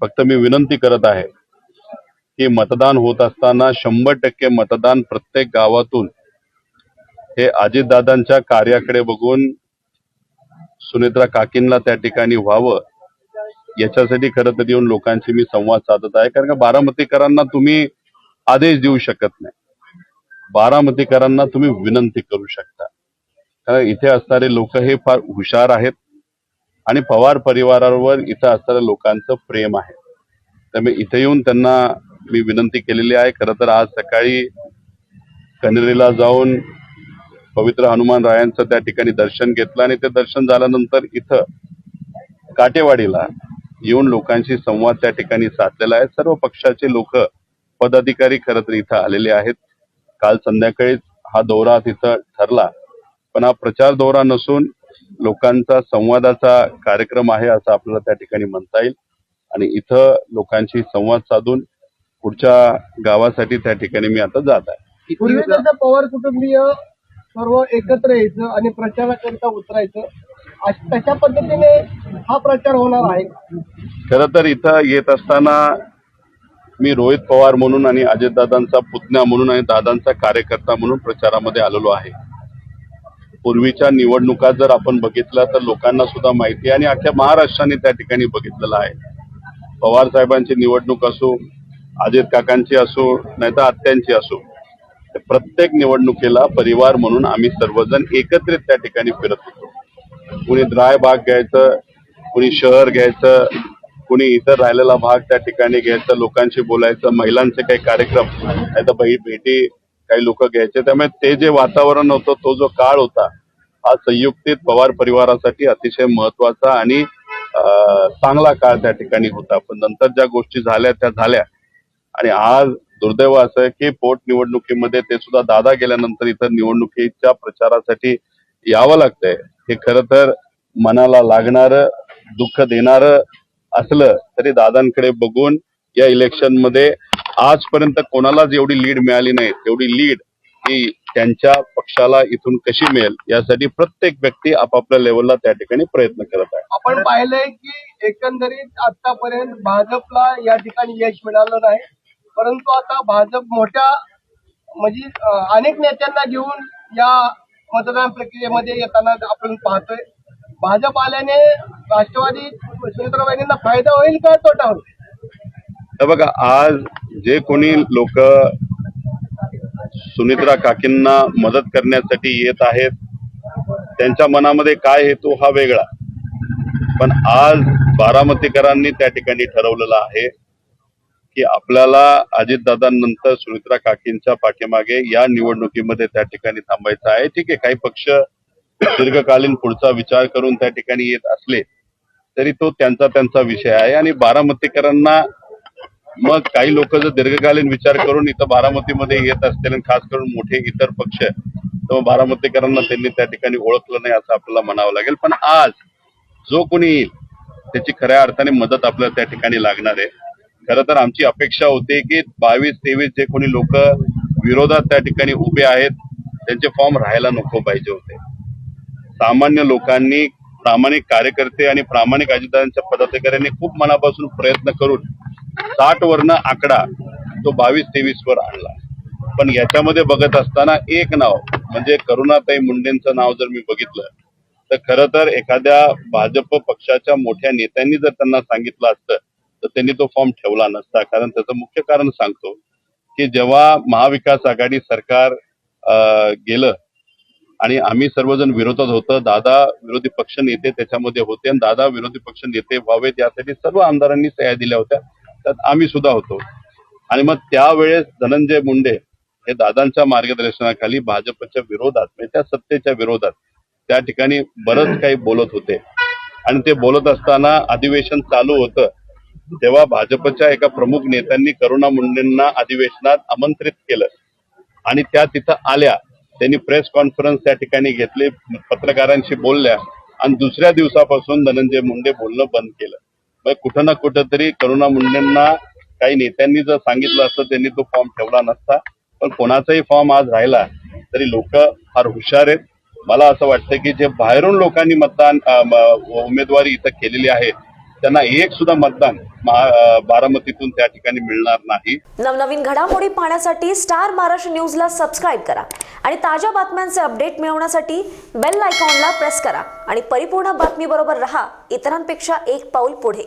फक्त मी विनंती करत आहे की मतदान होत असताना 100% मतदान प्रत्येक गावातून हे अजितदादांच्या कार्याकडे बघून सुनेत्रा काकींना त्या ठिकाणी व्हावं याच्यासाठी खरं तर येऊन लोकांशी मी संवाद साधत आहे. कारण का बारामतीकरांना तुम्ही आदेश देऊ शकत नाही, बारामतीकरांना तुम्ही विनंती करू शकता. कारण इथे असणारे लोक हे फार हुशार आहेत आणि पवार परिवारावर इथं असणाऱ्या लोकांचं प्रेम आहे. त्यामुळे इथे येऊन त्यांना मी विनंती केलेली आहे. खरं तर आज सकाळी कनेरीला जाऊन पवित्र हनुमान रायांचं त्या ठिकाणी दर्शन घेतलं आणि ते दर्शन झाल्यानंतर इथं काटेवाडीला येऊन लोकांशी संवाद त्या ठिकाणी साधलेला आहे. सर्व पक्षाचे लोक पदाधिकारी खरं तर इथं आलेले आहेत. काल संध्याकाळी हा दौरा तिथं ठरला, पण हा प्रचार दौरा नसून लोकांचा संवादाचा कार्यक्रम आहे असं आपल्याला त्या ठिकाणी म्हणता येईल. आणि इथं लोकांशी संवाद साधून पुढच्या गावासाठी त्या ठिकाणी मी आता जात आहे. पूर्वी जसं पवार कुटुंबीय सर्व एकत्र यायचं आणि प्रचाराकरिता उतरायचं, तशा पद्धतीने हा प्रचार होणार आहे. खरं तर इथं येत असताना मी रोहित पवार म्हणून आणि अजितदादांचा पुतण्या म्हणून आणि दादांचा कार्यकर्ता म्हणून प्रचारामध्ये आलेलो आहे. पूर्वीच्या निवडणुका जर आपण बघितल्या तर लोकांना सुद्धा माहिती आहे आणि अख्ख्या महाराष्ट्राने त्या ठिकाणी बघितलेलं आहे. पवार साहेबांची निवडणूक असो, अजित काकांची असो, नाहीतर आत्यांची असो, प्रत्येक निवडणुकीला परिवार म्हणून आम्ही सर्वजण एकत्रित त्या ठिकाणी फिरत होतो. कुणी ड्राय भाग घ्यायचं, कुणी शहर घ्यायचं, कुणी इतर राहिलेला भाग त्या ठिकाणी घ्यायचं, लोकांशी बोलायचं, महिलांचे काही कार्यक्रम नाही तर भेटी काही लोक घ्यायचे. त्यामुळे ते जे वातावरण होतं, तो जो काळ होता, हा संयुक्तित पवार परिवारासाठी अतिशय महत्वाचा आणि चांगला काळ त्या ठिकाणी होता. पण नंतर ज्या गोष्टी झाल्या त्या झाल्या आणि आज दुर्दैव असं आहे की पोटनिवडणुकीमध्ये ते सुद्धा दादा गेल्यानंतर इथं निवडणुकीच्या प्रचारासाठी यावं लागतंय. हे खरं तर मनाला लागणारं, दुःख देणारं असलं तरी दादांकडे बघून या इलेक्शन मध्ये आजपर्यंत कोणालाच एवढी लीड मिळाली नाही, तेवढी लीड ही त्यांच्या पक्षाला इथून कशी मिळेल यासाठी प्रत्येक व्यक्ती आपापल्या लेवलला त्या ठिकाणी प्रयत्न करत आहे. आपण पाहिलंय की एकंदरीत आतापर्यंत भाजपला या ठिकाणी यश मिळालं नाही, परंतु आता भाजप मोठ्या म्हणजे अनेक नेत्यांना घेऊन या मतदान प्रक्रियेमध्ये येताना आपण पाहतोय. भाजप आल्याने राष्ट्रवादी सुनेत्राबाईंना फायदा होईल का तोटा होईल? बघा, आज जे कोणी लोक सुनेत्रा काकींना मदत करण्यासाठी येत आहेत त्यांच्या मनामध्ये काय हेतू हा वेगळा, पण आज बारामतीकरांनी त्या ठिकाणी ठरवलेलं आहे की आपल्याला अजितदादांनंतर सुनेत्रा काकींच्या पाठीमागे या निवडणुकीमध्ये त्या ठिकाणी थांबायचं आहे. ठीक आहे, काही पक्ष दीर्घकालीन पुढचा विचार करून त्या ठिकाणी येत असले तरी तो त्यांचा विषय आहे. आणि बारामतीकरांना मग काही लोक जर दीर्घकालीन विचार करून इथं बारामतीमध्ये येत असतील आणि खास करून मोठे इतर पक्ष, तर बारामतीकरांना त्यांनी त्या ठिकाणी ओळखलं नाही असं आपल्याला म्हणावं लागेल. पण आज जो कोणी येईल त्याची खऱ्या अर्थाने मदत आपल्याला त्या ठिकाणी लागणार आहे. खरं तर आमची अपेक्षा होती की 22-23 जे कोणी लोक विरोधात त्या ठिकाणी उभे आहेत त्यांचे फॉर्म राहायला नको पाहिजे होते. सामान्य लोकांनी, प्रामाणिक कार्यकर्ते आणि प्रामाणिक अजितदादांच्या पदाधिकाऱ्यांनी खूप मनापासून प्रयत्न करून 60 वरनं आकडा तो 22-23 वर आणला. पण याच्यामध्ये बघत असताना एक नाव म्हणजे करुणाताई मुंडेंचं नाव जर मी बघितलं तर खरं तर एखाद्या भाजप पक्षाच्या मोठ्या नेत्यांनी जर त्यांना सांगितलं असतं तर त्यांनी तो फॉर्म ठेवला नसता. कारण त्याचं मुख्य कारण सांगतो की जेव्हा महाविकास आघाडी सरकार गेलं आणि आम्ही सर्वजण विरोधात होतं, दादा विरोधी पक्ष नेते त्याच्यामध्ये होते आणि दादा विरोधी पक्ष नेते व्हावेत यासाठी सर्व आमदारांनी सह्या दिल्या होत्या, त्यात आम्ही सुद्धा होतो. आणि मग त्यावेळेस धनंजय मुंडे हे दादांच्या मार्गदर्शनाखाली भाजपच्या विरोधात म्हणजे त्या सत्तेच्या विरोधात त्या ठिकाणी बरंच काही बोलत होते. आणि ते बोलत असताना अधिवेशन चालू होतं तेव्हा भाजपच्या एका प्रमुख नेत्यांनी करुणा मुंडेंना अधिवेशनात आमंत्रित केलं आणि त्या तिथं आल्या. त्यांनी प्रेस कॉन्फरन्स त्या ठिकाणी घेतली, पत्रकारांशी बोलल्या आणि दुसऱ्या दिवसापासून धनंजय मुंडे बोलणं बंद केलं. मग कुठं ना कुठं तरी करुणा मुंडेंना काही नेत्यांनी जर सांगितलं असतं त्यांनी तो फॉर्म ठेवला नसता. पण कोणाचाही फॉर्म आज राहिला तरी लोक फार हुशार आहेत. मला असं वाटतं की जे बाहेरून लोकांनी मतदान उमेदवारी इथं केलेली आहे त्यांना एक सुद्धा मतदान बारामतीतून त्या ठिकाणी मिळणार नाही. नवनवीन घडामोडी पाहण्यासाठी स्टार महाराष्ट्र न्यूजला सबस्क्राईब करा आणि ताज्या बातम्यांचे अपडेट मिळवण्यासाठी बेल आयकॉनला प्रेस करा आणि परिपूर्ण बातमी बरोबर रहा, इतरांपेक्षा एक पाऊल पुढे.